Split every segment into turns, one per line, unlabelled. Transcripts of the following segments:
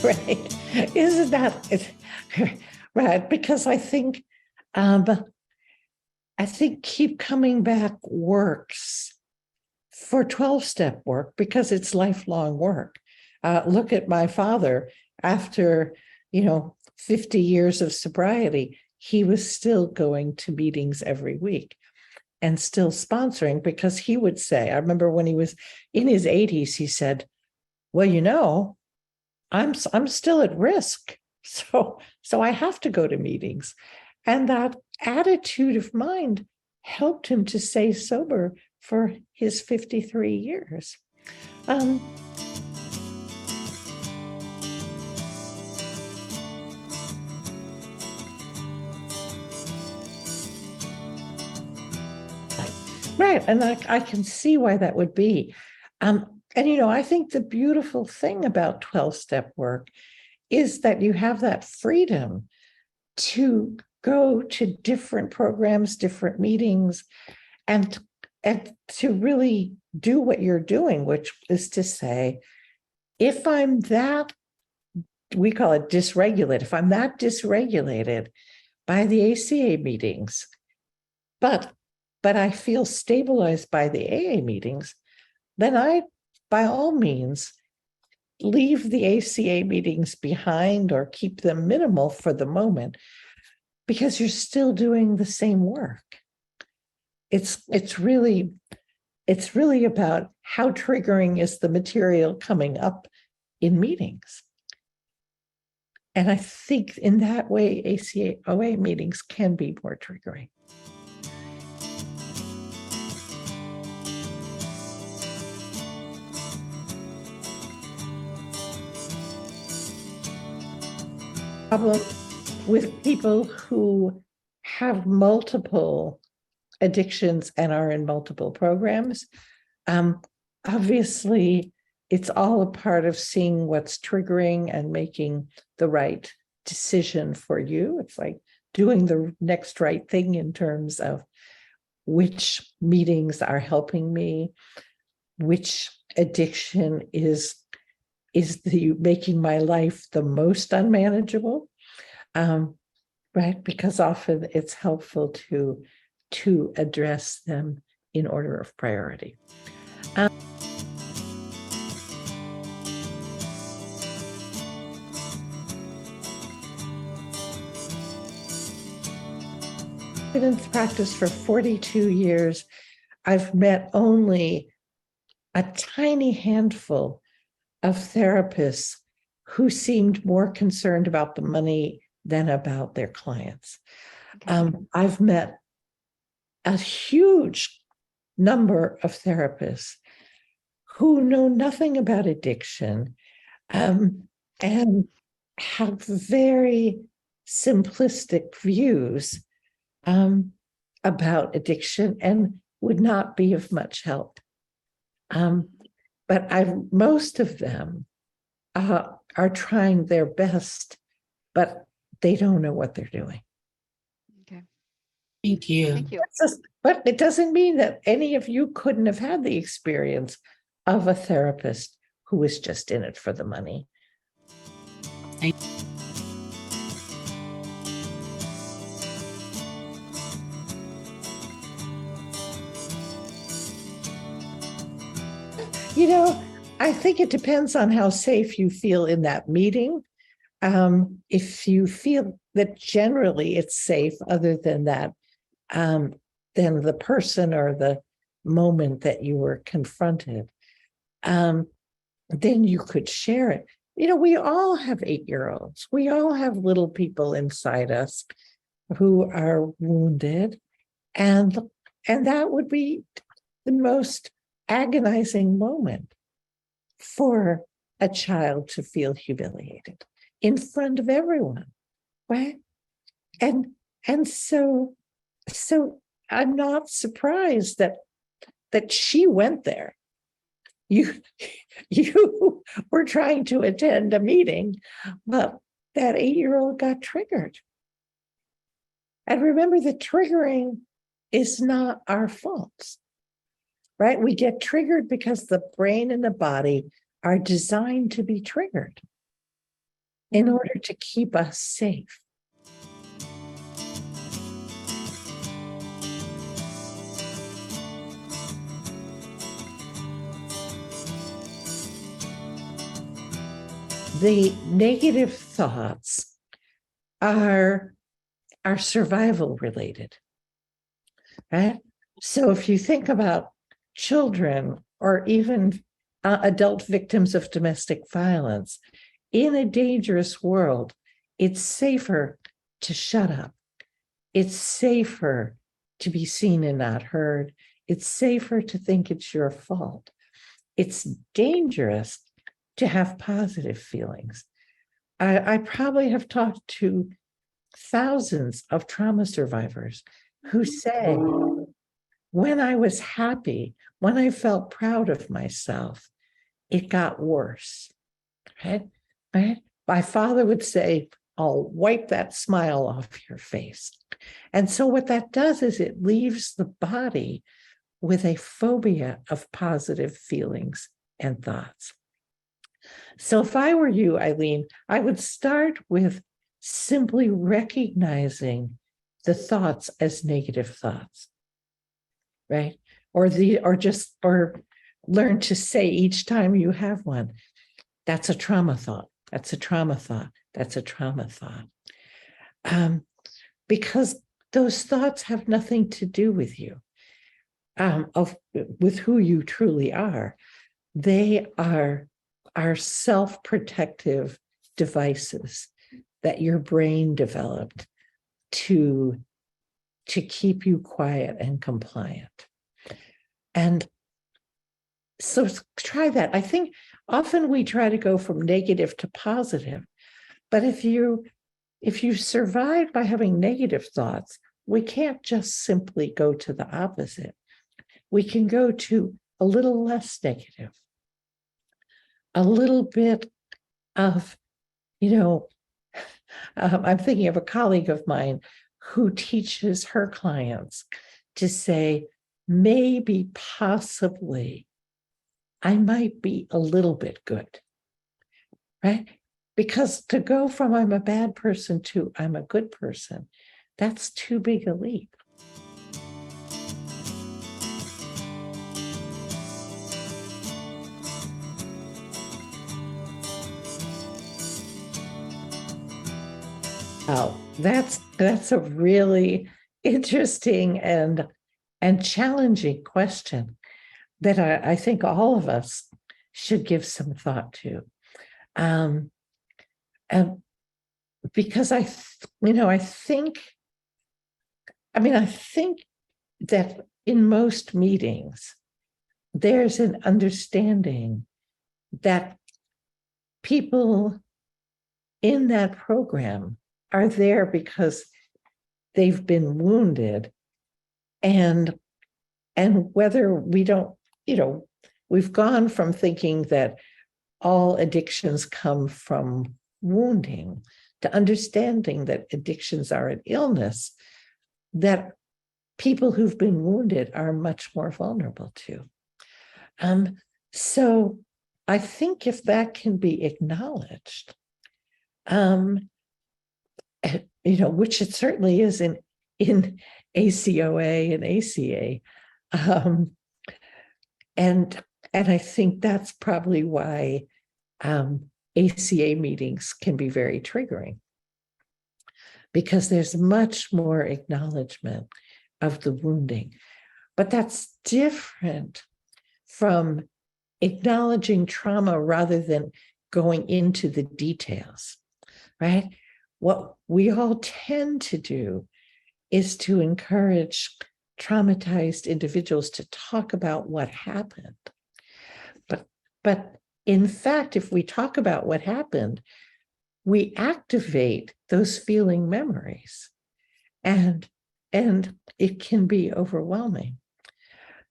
Right. Isn't that right? Because I think keep coming back works for 12-step work because it's lifelong work. Look at my father. After 50 years of sobriety, he was still going to meetings every week and still sponsoring, because he would say, I remember when he was in his 80s, he said, well, I'm still at risk. So I have to go to meetings. And that attitude of mind helped him to stay sober for his 53 years. Right. And I can see why that would be. And, I think the beautiful thing about 12-step work is that you have that freedom to go to different programs, different meetings, and to really do what you're doing, which is to say, if I'm that, we call it dysregulated, if I'm that dysregulated by the ACA meetings, but I feel stabilized by the AA meetings, then I, by all means, leave the ACA meetings behind or keep them minimal for the moment, because you're still doing the same work. It's really about how triggering is the material coming up in meetings. And I think in that way, ACA OA meetings can be more triggering. Problem with people who have multiple addictions and are in multiple programs, obviously it's all a part of seeing what's triggering and making the right decision for you. It's like doing the next right thing in terms of which meetings are helping me, which addiction is making my life the most unmanageable, right? Because often it's helpful to address them in order of priority. I've been in practice for 42 years. I've met only a tiny handful of therapists who seemed more concerned about the money than about their clients. Okay. I've met a huge number of therapists who know nothing about addiction, and have very simplistic views about addiction and would not be of much help. But most of them are trying their best, but they don't know what they're doing.
Okay.
Thank you.
Thank you.
But it doesn't mean that any of you couldn't have had the experience of a therapist who was just in it for the money. I think it depends on how safe you feel in that meeting. If you feel that generally it's safe, other than that, then the person or the moment that you were confronted, then you could share it. We all have 8-year-olds. We all have little people inside us who are wounded, and that would be the most agonizing moment for a child to feel humiliated in front of everyone, right? And so I'm not surprised that she went there. You were trying to attend a meeting, but that 8-year-old got triggered. And remember, the triggering is not our fault, right? We get triggered because the brain and the body are designed to be triggered. in order to keep us safe. The negative thoughts are survival related, right? So if you think about children or even adult victims of domestic violence, in a dangerous world, it's safer to shut up. It's safer to be seen and not heard. It's safer to think it's your fault. It's dangerous to have positive feelings. I probably have talked to thousands of trauma survivors who say, when I was happy, when I felt proud of myself, it got worse. Right? Right? My father would say, I'll wipe that smile off your face. And so what that does is it leaves the body with a phobia of positive feelings and thoughts. So if I were you, Eileen, I would start with simply recognizing the thoughts as negative thoughts, right? Or learn to say each time you have one, that's a trauma thought, that's a trauma thought, that's a trauma thought. Because those thoughts have nothing to do with you, with who you truly are. They are self-protective devices that your brain developed to keep you quiet and compliant. And so try that. I think often we try to go from negative to positive, but if you survive by having negative thoughts, we can't just simply go to the opposite. We can go to a little less negative, a little bit of, I'm thinking of a colleague of mine who teaches her clients to say, maybe, possibly, I might be a little bit good, right? Because to go from I'm a bad person to I'm a good person, that's too big a leap. Oh, that's a really interesting and challenging question that I think all of us should give some thought to. And because I think that in most meetings, there's an understanding that people in that program are there because they've been wounded, and whether we don't, we've gone from thinking that all addictions come from wounding to understanding that addictions are an illness that people who've been wounded are much more vulnerable to. So I think if that can be acknowledged, which it certainly is in ACOA and ACA, and I think that's probably why ACA meetings can be very triggering, because there's much more acknowledgement of the wounding. But that's different from acknowledging trauma rather than going into the details, right? What we all tend to do is to encourage traumatized individuals to talk about what happened. But in fact, if we talk about what happened, we activate those feeling memories, and it can be overwhelming.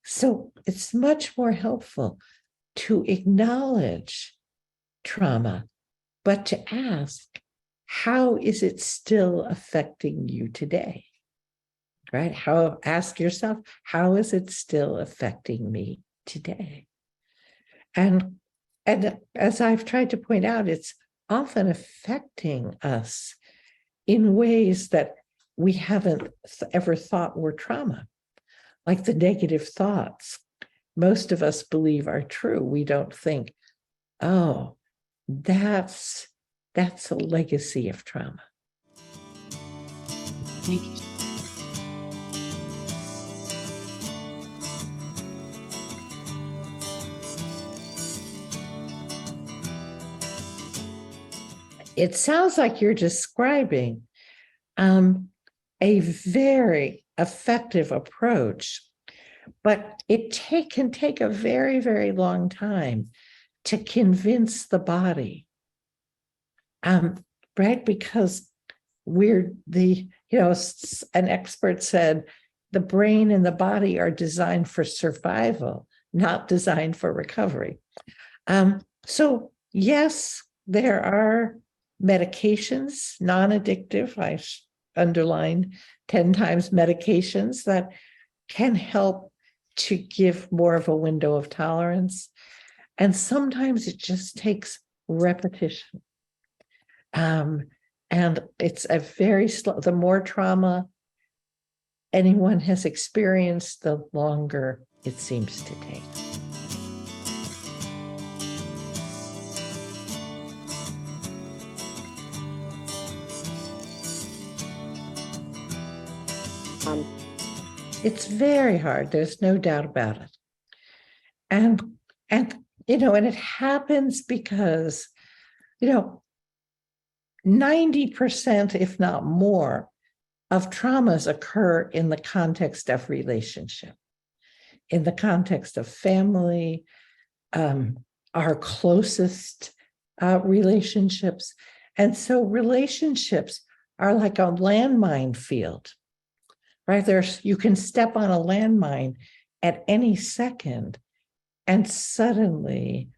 So it's much more helpful to acknowledge trauma, but to ask, how is it still affecting you today? Right? Ask yourself, how is it still affecting me today? And as I've tried to point out, it's often affecting us in ways that we haven't ever thought were trauma, like the negative thoughts most of us believe are true. We don't think, oh, that's a legacy of trauma.
Thank you.
It sounds like you're describing a very effective approach, but it can take a very, very long time to convince the body, right? Because an expert said the brain and the body are designed for survival, not designed for recovery. So yes, there are medications, non-addictive, I underlined 10 times medications that can help to give more of a window of tolerance. And sometimes it just takes repetition. And it's a very slow, the more trauma anyone has experienced, the longer it seems to take. It's very hard. There's no doubt about it. And it happens because, 90%, if not more, of traumas occur in the context of relationship, in the context of family, our closest relationships. And so relationships are like a landmine field, right? You can step on a landmine at any second, and suddenly,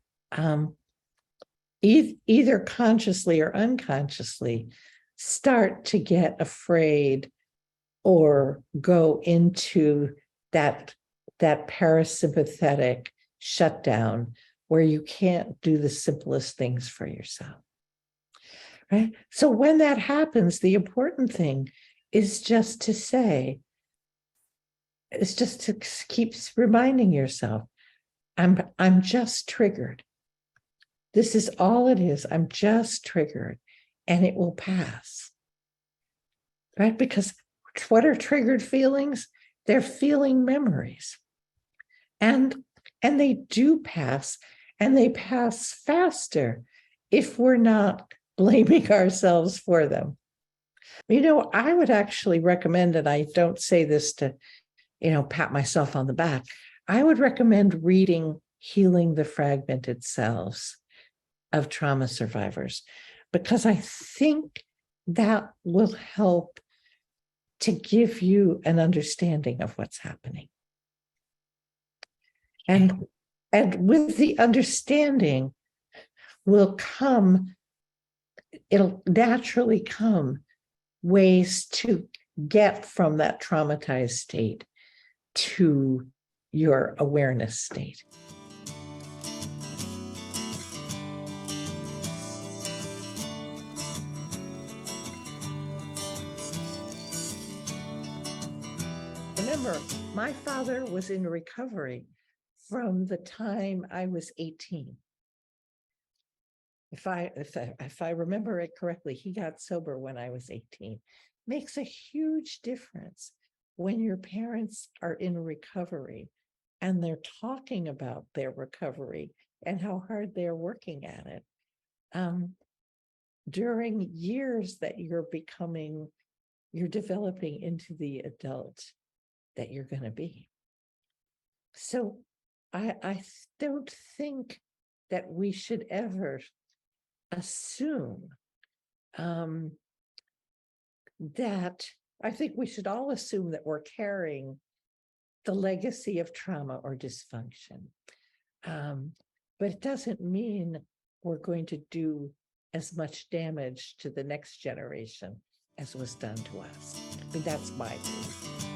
either consciously or unconsciously, start to get afraid or go into that parasympathetic shutdown where you can't do the simplest things for yourself, right? So when that happens, the important thing is just to keep reminding yourself, I'm just triggered. This is all it is. I'm just triggered, and it will pass, right? Because what are triggered feelings? They're feeling memories, and they do pass, and they pass faster if we're not blaming ourselves for them. I would actually recommend, and I don't say this to, pat myself on the back, I would recommend reading Healing the Fragmented Selves of Trauma Survivors, because I think that will help to give you an understanding of what's happening. And with the understanding it'll naturally come ways to get from that traumatized state to your awareness state. Remember, my father was in recovery from the time I was 18. If I remember it correctly, he got sober when I was 18. Makes a huge difference when your parents are in recovery and they're talking about their recovery and how hard they're working at it during years that you're developing into the adult that you're going to be. So I don't think that we should ever assume that, I think we should all assume that we're carrying the legacy of trauma or dysfunction. But it doesn't mean we're going to do as much damage to the next generation as was done to us. I mean, that's my view.